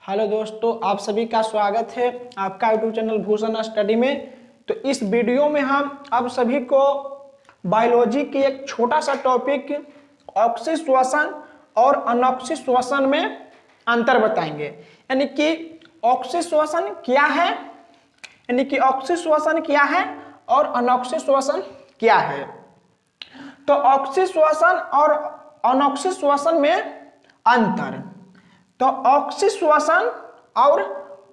Hello दोस्तों, आप सभी का स्वागत है आपका यूट्यूब चैनल भूषण स्टडी में। तो इस वीडियो में हम आप सभी को बायोलॉजी की एक छोटा सा टॉपिक ऑक्सीजन श्वसन और अनॉक्सीजन श्वसन में अंतर बताएंगे। यानी कि ऑक्सीजन श्वसन क्या है, यानी कि ऑक्सीजन श्वसन क्या है और अनॉक्सीजन श्वसन क्या है। तो ऑक्सीजन श्वसन और अनॉक्सीजन श्वसन में अंतर, तो ऑक्सीजन श्वसन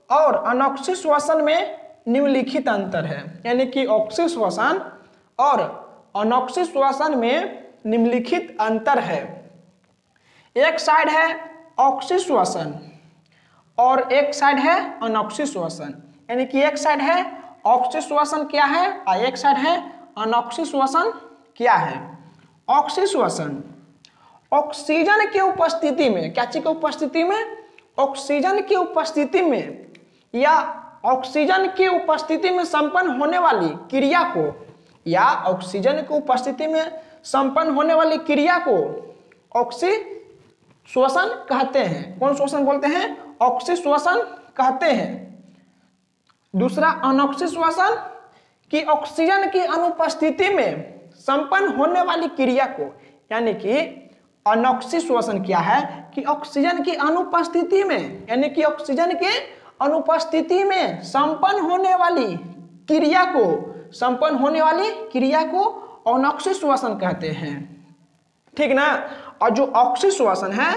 और अनॉक्सीजन श्वसन में निम्नलिखित अंतर है। यानी कि ऑक्सीजन श्वसन और अनॉक्सीजन श्वसन में निम्नलिखित अंतर है। एक साइड है ऑक्सीजन श्वसन और एक साइड है अनॉक्सीजन श्वसन। यानी कि एक साइड है ऑक्सीजन श्वसन क्या है और एक साइड है अनॉक्सीजन श्वसन क्या है। ऑक्सीजन श्वसन ऑक्सीजन की उपस्थिति में, क्या चीज की उपस्थिति में, ऑक्सीजन की उपस्थिति में या ऑक्सीजन की उपस्थिति में संपन्न होने वाली क्रिया को, या ऑक्सीजन की उपस्थिति में संपन्न होने वाली क्रिया को ऑक्सीजन श्वसन कहते हैं। कौन श्वसन बोलते हैं? ऑक्सीजन श्वसन कहते हैं। दूसरा अनॉक्सीजन श्वसन कि ऑक्सीजन की अनुपस्थिति में संपन्न होने वाली क्रिया को, यानी कि अनॉक्सीजन श्वसन क्या है कि ऑक्सीजन की अनुपस्थिति में, यानी कि ऑक्सीजन के अनुपस्थिति में संपन्न होने वाली क्रिया को अनॉक्सीजन श्वसन कहते हैं। ठीक ना। और जो ऑक्सीजन श्वसन है,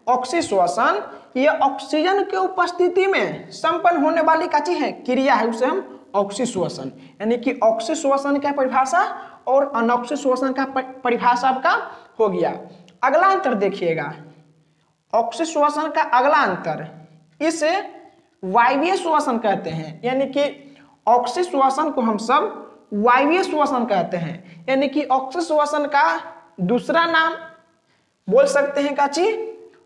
ऑक्सीजन श्वसन ये ऑक्सीजन के उपस्थिति में संपन्न होने वाली क्या चीज है, क्रिया है, उसे हम ऑक्सीजन श्वसन। यानी कि ऑक्सीजन श्वसन का परिभाषा और अनॉक्सीजन श्वसन का परिभाषा आपका हो गया। अगला अंतर देखिएगा, ऑक्सीजन श्वसन का अगला अंतर, इसे वायवीय श्वसन कहते हैं। यानी कि ऑक्सीजन श्वसन को हम सब वायवीय श्वसन कहते हैं। यानी कि ऑक्सीजन श्वसन का दूसरा नाम बोल सकते हैं का चीज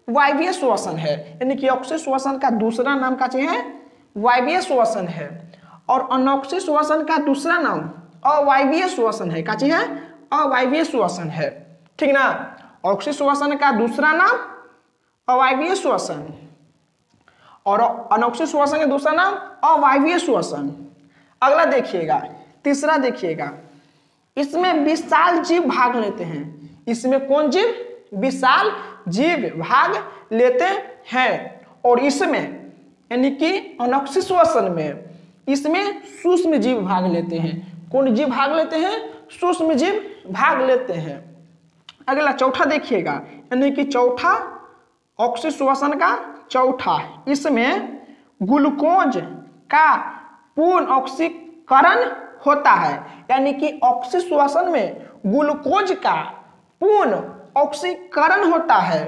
वायवीय श्वसन है। यानी कि ऑक्सीजन श्वसन का दूसरा नाम का चीज है वायवीय श्वसन है, और अनॉक्सीजन श्वसन का दूसरा नाम अवायवीय श्वसन है। का चीज है? अवायवीय श्वसन है। ठीक ना। ऑक्सीजन श्वसन का दूसरा नाम अवायवीय श्वसन और अनॉक्सीजन श्वसन का दूसरा नाम अवायवीय श्वसन। अगला देखिएगा, तीसरा देखिएगा, इसमें विशाल जीव भाग लेते हैं। इसमें कौन जीव? विशाल जीव भाग लेते हैं। और इसमें यानी कि अनॉक्सीजन श्वसन में इसमें सूक्ष्म जीव भाग लेते हैं। कौन जीव भाग लेते हैं? सूक्ष्म जीव भाग लेते हैं। अगला चौथा देखिएगा, यानी कि चौथा ऑक्सीजन श्वसन का चौथा, इसमें ग्लूकोज का पूर्ण ऑक्सीकरण होता है। यानी कि ऑक्सीजन श्वसन में ग्लूकोज का पूर्ण ऑक्सीकरण होता है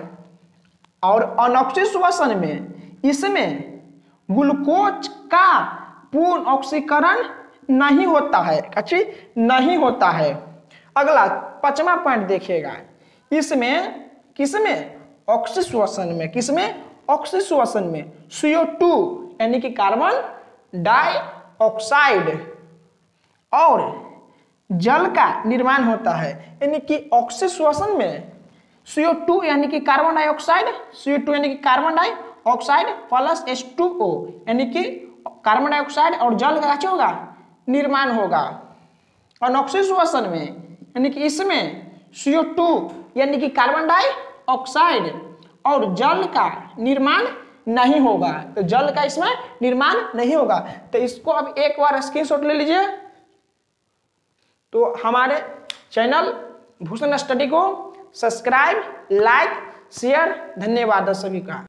और अनॉक्सीजन श्वसन में इसमें ग्लूकोज का पूर्ण ऑक्सीकरण नहीं होता है। अच्छी नहीं होता है। अगला पांचवा पॉइंट देखिएगा, इसमें किसमें? ऑक्सीजन श्वसन में। किसमें? ऑक्सीजन श्वसन में CO2 यानी कि कार्बन डाइऑक्साइड और जल का निर्माण होता है। यानी कि ऑक्सीजन श्वसन में CO2 यानी कि कार्बन डाइऑक्साइड, CO2 यानी कि कार्बन डाइऑक्साइड प्लस H2O यानी कि कार्बन डाइऑक्साइड और जल का क्या होगा? निर्माण होगा। अनॉक्सीजन श्वसन में यानी कि इसमें CO2 यानी कि कार्बन डाइऑक्साइड और जल का निर्माण नहीं होगा। तो जल का इसमें निर्माण नहीं होगा। तो इसको अब एक बार स्क्रीनशॉट ले लीजिए। तो हमारे चैनल भूषण स्टडी को सब्सक्राइब, लाइक, शेयर, धन्यवाद सभी का।